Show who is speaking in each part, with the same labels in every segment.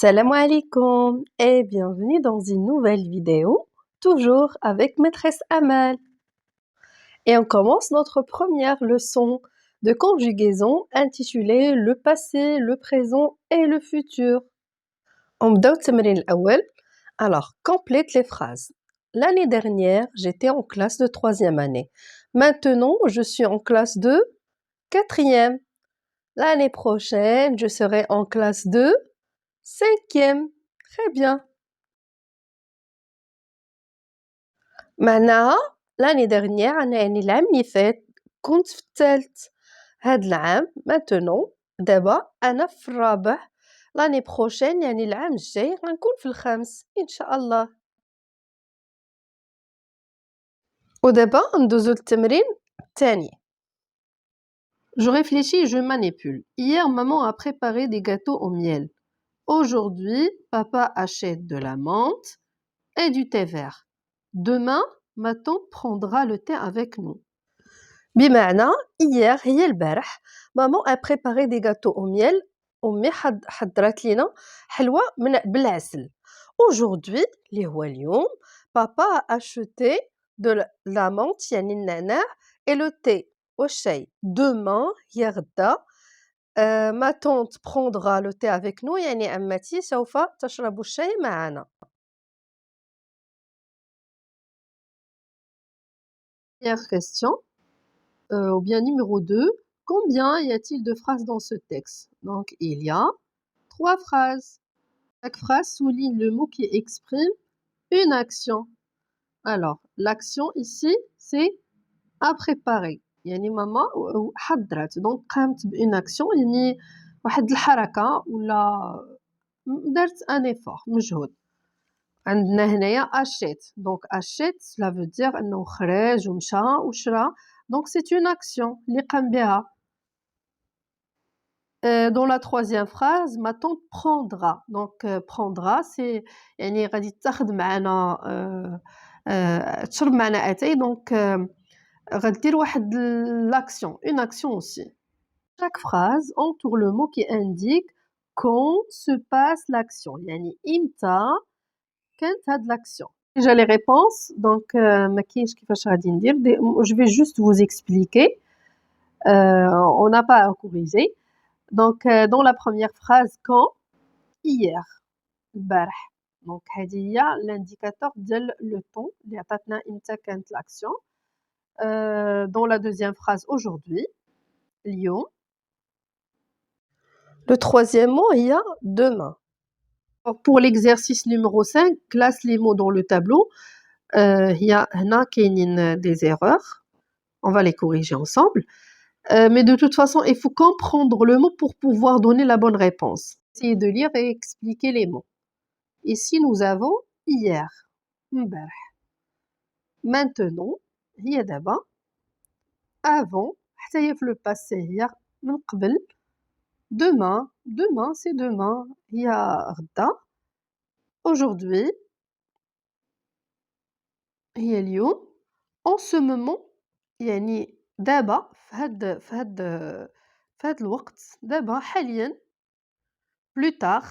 Speaker 1: Salam alaikum et bienvenue dans une nouvelle vidéo, toujours avec maîtresse Amal. Et on commence notre première leçon de conjugaison intitulée le passé, le présent et le futur. On بداو التمرين الأول. Alors, complète les phrases. L'année dernière, j'étais en classe de 3e année. Maintenant, je suis en classe de 4e. L'année prochaine, je serai en classe de 5e. Très bien. معناها l'année dernière أنا يعني العام اللي فات كنت في الثالث. هاد العام maintenant دابا أنا في الرابع. l'année prochaine يعني العام الجاي غنكون في الخامس إن شاء الله. ودابا ندوزو للتمرين الثاني. Je réfléchis, je manipule. Hier, maman a préparé des gâteaux au miel. Aujourd'hui, papa achète de la menthe et du thé vert. Demain, ma tante prendra le thé avec nous. بمعنى hier هي البارح ماما a préparé des gâteaux au miel. أمي حضرت لينا حلوى بالعسل. Aujourd'hui اللي هو اليوم papa a acheté de la menthe يعني النعناع et le thé والشاي. Demain هي غدا ma tante prendra le thé avec nous يعني عمتي سوف تشرب الشاي معنا. Première question. Ou bien numéro 2, combien y a-t-il de phrases dans ce texte? Donc, il y a 3 phrases. Chaque phrase souligne le mot qui exprime une action. Alors, l'action ici, c'est à préparer. يعني ماما حضرت donc قامت بune action يعني واحد الحركة ولا دارت un effort مجهود. عندنا هنايا achète donc achète cela veut dire أنه خرج ومشى وشرى. Donc, c'est une action اللي قام بها. Dans la troisième phrase, ma tante prendra. Donc, prendra, c'est يعني غادي تاخد معنا تشرب معنا أتاي. Donc, غدير واحد l'action, une action aussi. Chaque phrase entoure le mot qui indique quand se passe l'action. يعني إمتى كانت هاد l'action. Déjà les réponses, donc ما كاينش كيفاش غادي ندير. Je vais juste vous expliquer. On n'a pas à corriger. Donc, dans la première phrase, quand? Hier. البارح. Donc, هذه هي l'indicateur ديال le temps اللي عطاتنا إمتى كانت l'action. Dans la deuxième phrase, aujourd'hui. اليوم. Le troisième mot, il y a demain. Pour l'exercice numéro 5, classe les mots dans le tableau. Il y a هنا كاينين des erreurs. On va les corriger ensemble. Mais de toute façon, il faut comprendre le mot pour pouvoir donner la bonne réponse. Essayez de lire et expliquer les mots. Ici, nous avons hier. امبارح. Maintenant, هي دابا. Avant, حتى هي في le passé هي من قبل. Demain, demain c'est demain. هي غدا. Aujourd'hui, هي اليوم. En ce moment, يعني دابا في هاد الوقت دابا حاليا. Plus tard,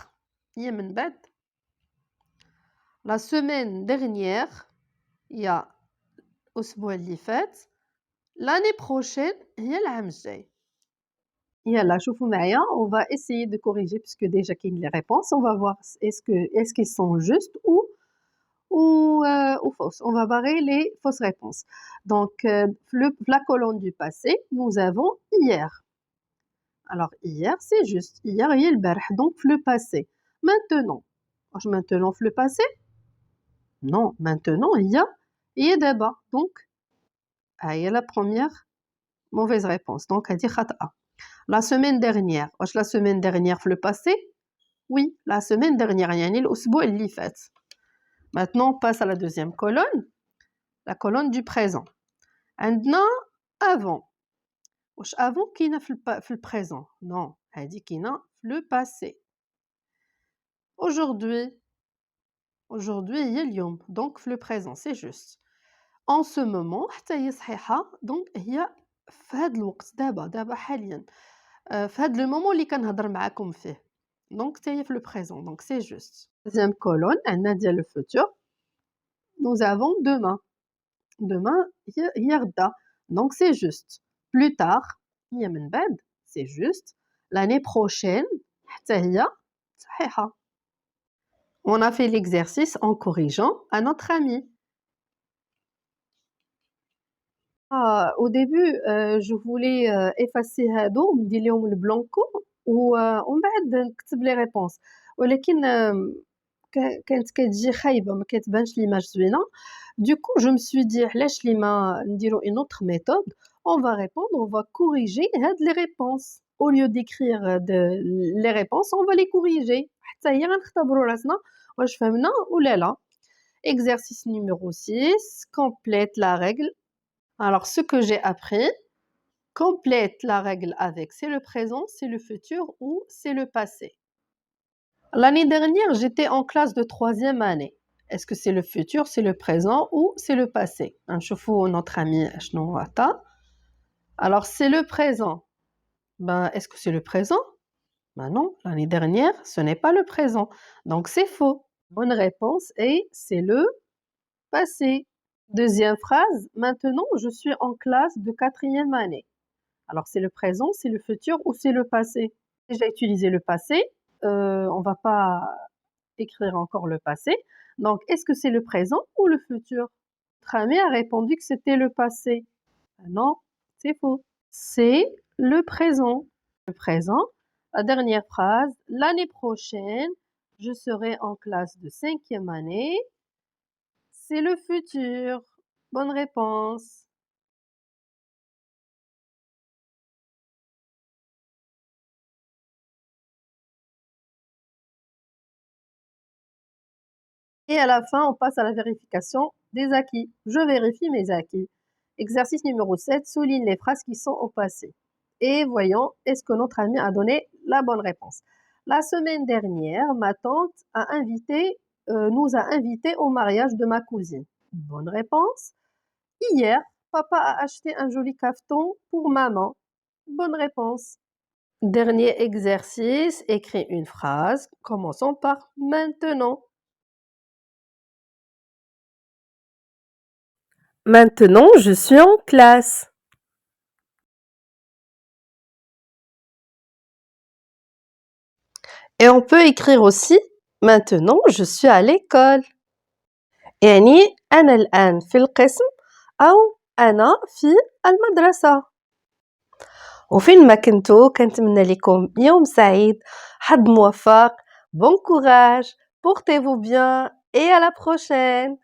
Speaker 1: هي من بعد. La semaine dernière, il y a الأسبوع اللي فات. L'année prochaine, هي العام الجاي. يلا شوفوا معايا. On va essayer de corriger puisque déjà qu'il y a les réponses. On va voir est-ce qu'ils sont justes ou fausses. On va barrer les fausses réponses. Donc, la colonne du passé, nous avons hier. Alors, hier, c'est juste. Hier, il y a le barh, donc le passé. Maintenant. Maintenant, le passé? Non, maintenant, il y a d'abord. Donc, il y a la première mauvaise réponse. Donc, elle dit khata. La semaine dernière. La semaine dernière, le passé? Oui, la semaine dernière. يعني الأسبوع اللي فات. Maintenant, on passe à la deuxième colonne. La colonne du présent. عندنا avant. واش avant كاينه في le présent? Non, هذه كاينه في le passé. Aujourd'hui. Aujourd'hui هي اليوم. Donc في le présent, c'est juste. En ce moment حتى هي صحيحه. Donc هي في هذا الوقت دابا حاليا. في هذا المومون اللي كنهضر معاكم فيه. Donc c'est le présent, donc c'est juste. Deuxième colonne, عندنا ديال le futur. Nous avons demain. Demain, هي غدا. Donc c'est juste. Plus tard, هي من بعد, c'est juste. L'année prochaine, حتى هي صحيحة. On a fait l'exercice en corrigeant à notre ami. Au début, je voulais effacer هادو وندير ليهم البلانكو ومن بعد نكتب les réponses. ولكن كانت كتجي خايبة ما كتبانش l'image زوينة. Du coup, je me suis dit علاش لي ما نديرو une autre méthode, on va répondre, on va corriger هاد les réponses. Au lieu d'écrire les réponses, on va les corriger. حتى هي غنختبروا راسنا واش فهمنا ولا لا. Exercice numéro 6, complète la règle. Alors, ce que j'ai appris, complète la règle avec c'est le présent, c'est le futur ou c'est le passé. L'année dernière, j'étais en classe de 3e année. Est-ce que c'est le futur, c'est le présent ou c'est le passé? نشوفوا notre ami شنو عطا. Alors, c'est le présent. Ben, est-ce que c'est le présent? Ben non, l'année dernière, ce n'est pas le présent. Donc, c'est faux. Bonne réponse et c'est le passé. Deuxième phrase, maintenant je suis en classe de 4e année. Alors c'est le présent, c'est le futur ou c'est le passé? Déjà utilisé le passé, on va pas écrire encore le passé. Donc est-ce que c'est le présent ou le futur? Notre ami a répondu que c'était le passé. Non, c'est faux. C'est le présent. Le présent. La dernière phrase, l'année prochaine, je serai en classe de 5e année. C'est le futur. Bonne réponse. Et à la fin, on passe à la vérification des acquis. Je vérifie mes acquis. Exercice numéro 7, souligne les phrases qui sont au passé. Et voyons, est-ce que notre ami a donné la bonne réponse? La semaine dernière, ma tante nous a invités au mariage de ma cousine. Bonne réponse. Hier, papa a acheté un joli cafeton pour maman. Bonne réponse. Dernier exercice, écris une phrase. Commençons par maintenant. Maintenant, je suis en classe. Et on peut écrire aussi maintenant, je suis à l'école. يعني أنا الآن في القسم أو أنا في المدرسة. وفين ما كنتو كنتمنى لكم يوم سعيد، حظ موفق, bon courage, portez-vous bien et à la prochaine.